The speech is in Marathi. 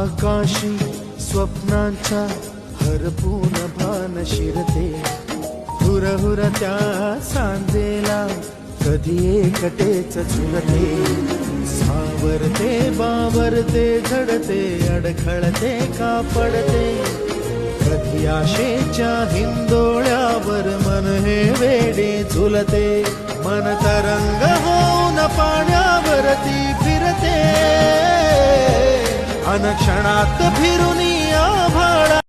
आकाशी स्वप्नांच्या हरपून भान शिरते, हुरहुर त्या सांजेला कधी एकटेच झुलते, सावरते बावरते झडते अडखळते का पडते, कधी आशेच्या हिंदोळ्यावर मन हे वेडे झुलते, मन तरंग होऊन पाण्यावरती फिरते, अनक्षणात फिरून आभाळा